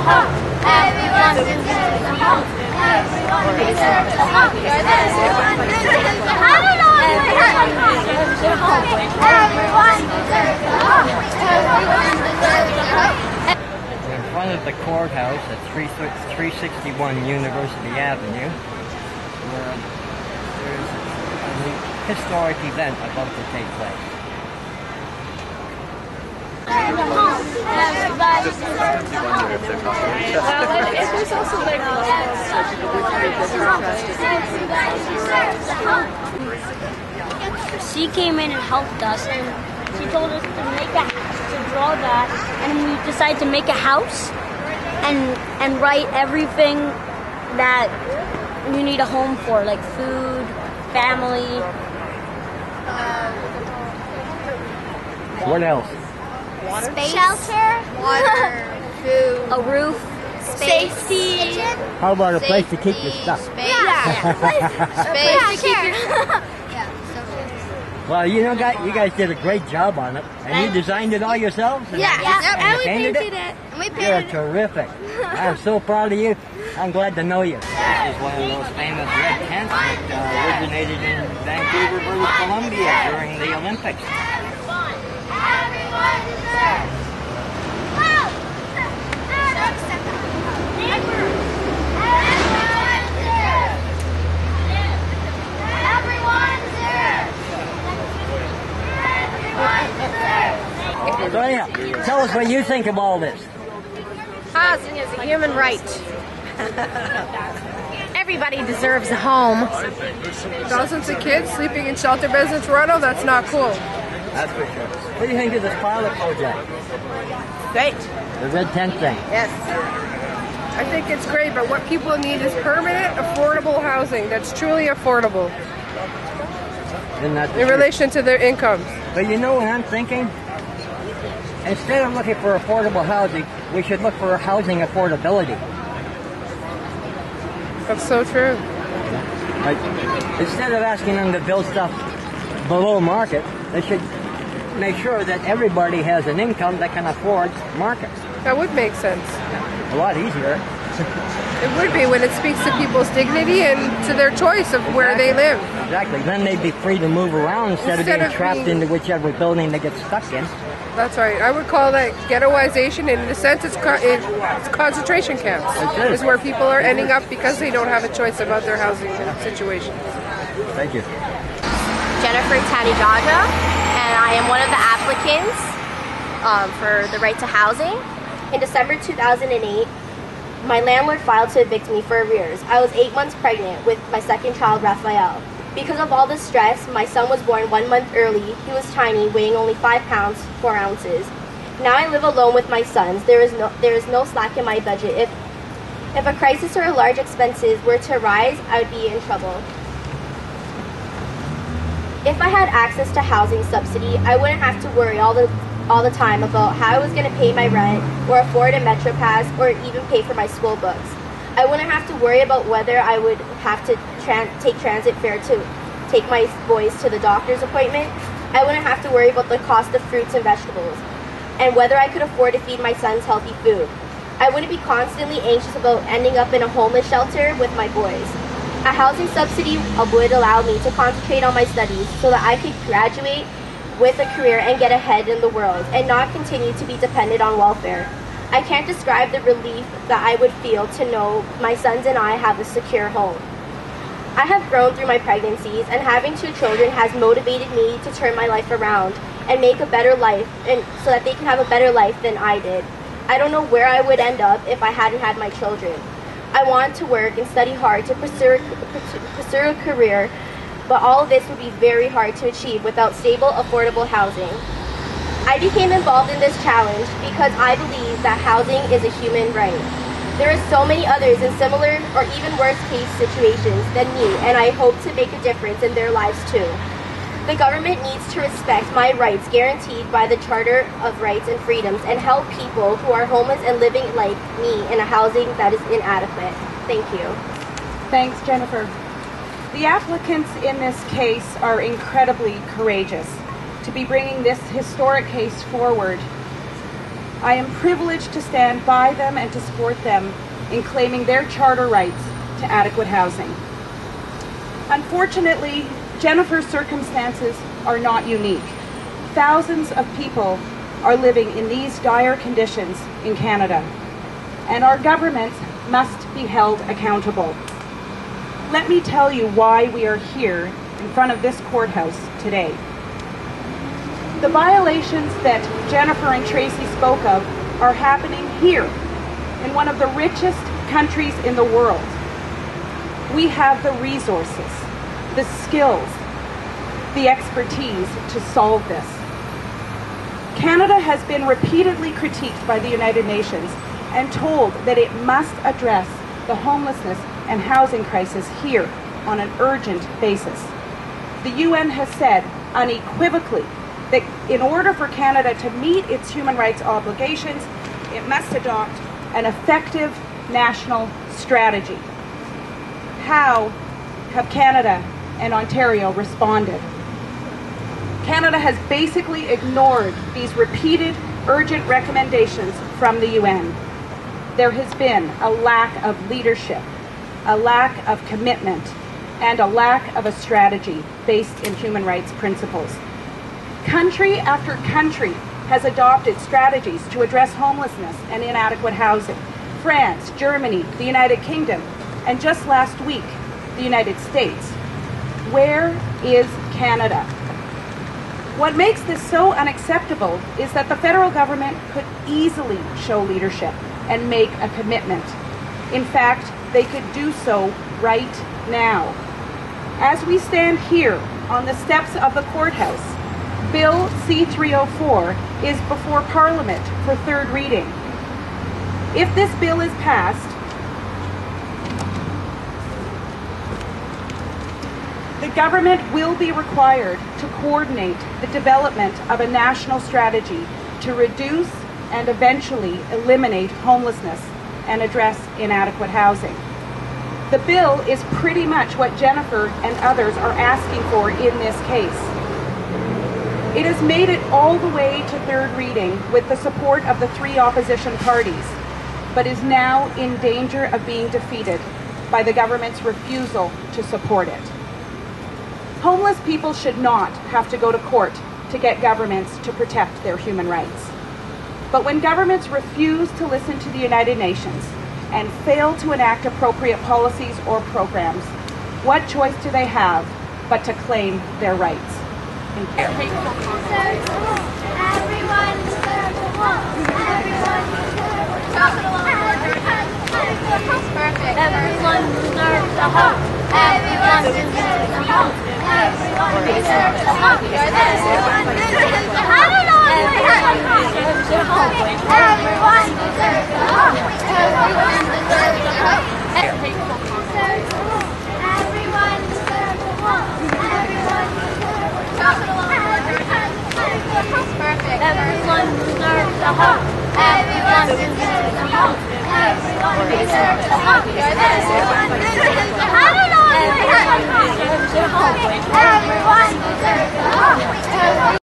home. Everyone deserves a home. Everyone deserves a home. Everyone deserves a home. Everyone deserves a home. Everyone deserves a home. Everyone deserves a home. In front of the courthouse at 361 University Avenue, where there's a historic event about to take place. She came in and helped us, and she told us to make to draw that, and we decided to make a house and write everything that you need a home for, like food, family. What else? Water. Space. Shelter. Water. Food. A roof. Safety. How about a place to keep your stuff? Yeah. Space to keep your Well, you know, you guys did a great job on it. And you designed it all yourselves? And we painted it. And we You're painted it. terrific. I'm so proud of you. I'm glad to know you. This is one of those famous red tents that originated in Vancouver, British Columbia during the Olympics. Everyone deserves. So yeah, tell us what you think of all this. Housing is a human right. Everybody deserves a home. Thousands of kids sleeping in shelter beds in Toronto, that's not cool. That's for sure. What do you think of this pilot project? Great. The red tent thing? Yes. I think it's great, but what people need is permanent, affordable housing that's truly affordable Isn't that the in truth? relation to their incomes. But you know what I'm thinking? Instead of looking for affordable housing, we should look for housing affordability. That's so true. Like, instead of asking them to build stuff below market, they should make sure that everybody has an income that can afford market. That would make sense. A lot easier. It would be when it speaks to people's dignity and to their choice of where they live. Exactly. Then they'd be free to move around instead of being trapped into whichever building they get stuck in. That's right. I would call that ghettoization, and in a sense it's concentration camps. It is where people are ending up because they don't have a choice about their housing situation. Thank you. Jennifer Tanijaja, and I am one of the applicants for the right to housing. In December 2008, my landlord filed to evict me for arrears. I was 8 months pregnant with my second child, Raphael. Because of all the stress, my son was born 1 month early. He was tiny, weighing only 5 pounds, 4 ounces. Now I live alone with my sons. There is no slack in my budget. If a crisis or large expenses were to arise, I would be in trouble. If I had access to housing subsidy, I wouldn't have to worry all the time about how I was going to pay my rent or afford a Metro Pass or even pay for my school books. I wouldn't have to worry about whether I would have to take transit fare to take my boys to the doctor's appointment. I wouldn't have to worry about the cost of fruits and vegetables and whether I could afford to feed my sons healthy food. I wouldn't be constantly anxious about ending up in a homeless shelter with my boys. A housing subsidy would allow me to concentrate on my studies so that I could graduate with a career and get ahead in the world and not continue to be dependent on welfare. I can't describe the relief that I would feel to know my sons and I have a secure home. I have grown through my pregnancies, and having 2 children has motivated me to turn my life around and make a better life, and so that they can have a better life than I did. I don't know where I would end up if I hadn't had my children. I want to work and study hard to pursue a career, but all of this would be very hard to achieve without stable, affordable housing. I became involved in this challenge because I believe that housing is a human right. There are so many others in similar or even worse case situations than me, and I hope to make a difference in their lives too. The government needs to respect my rights guaranteed by the Charter of Rights and Freedoms and help people who are homeless and living like me in a housing that is inadequate. Thank you. Thanks, Jennifer. The applicants in this case are incredibly courageous to be bringing this historic case forward. I am privileged to stand by them and to support them in claiming their charter rights to adequate housing. Unfortunately, Jennifer's circumstances are not unique. Thousands of people are living in these dire conditions in Canada, and our governments must be held accountable. Let me tell you why we are here in front of this courthouse today. The violations that Jennifer and Tracy spoke of are happening here, in one of the richest countries in the world. We have the resources, the skills, the expertise to solve this. Canada has been repeatedly critiqued by the United Nations and told that it must address the homelessness and housing crisis here on an urgent basis. The UN has said unequivocally that in order for Canada to meet its human rights obligations, it must adopt an effective national strategy. How have Canada and Ontario responded? Canada has basically ignored these repeated urgent recommendations from the UN. There has been a lack of leadership, a lack of commitment, and a lack of a strategy based in human rights principles. Country after country has adopted strategies to address homelessness and inadequate housing. France, Germany, the United Kingdom, and just last week, the United States. Where is Canada? What makes this so unacceptable is that the federal government could easily show leadership and make a commitment. In fact, they could do so right now. As we stand here on the steps of the courthouse, Bill C-304 is before Parliament for third reading. If this bill is passed, the government will be required to coordinate the development of a national strategy to reduce and eventually eliminate homelessness and address inadequate housing. The bill is pretty much what Jennifer and others are asking for in this case. It has made it all the way to third reading with the support of the three opposition parties, but is now in danger of being defeated by the government's refusal to support it. Homeless people should not have to go to court to get governments to protect their human rights. But when governments refuse to listen to the United Nations and fail to enact appropriate policies or programs, what choice do they have but to claim their rights? Thank you. Everyone deserves a home. Everyone deserves a home. Perfect. Everyone deserves a home. Everyone deserves a home. Everyone deserves a home. Everyone deserves a home. I don't know. Everyone deserves a home. Everyone deserves a home. Everyone deserves a home. Everyone deserves a home. Everyone deserves a home. Everyone deserves a home. Perfect. Everyone deserves a home. Everyone deserves a home. Everyone deserves a home. Everyone deserves a home. I don't know. Everyone deserves a home. Everyone deserves a home.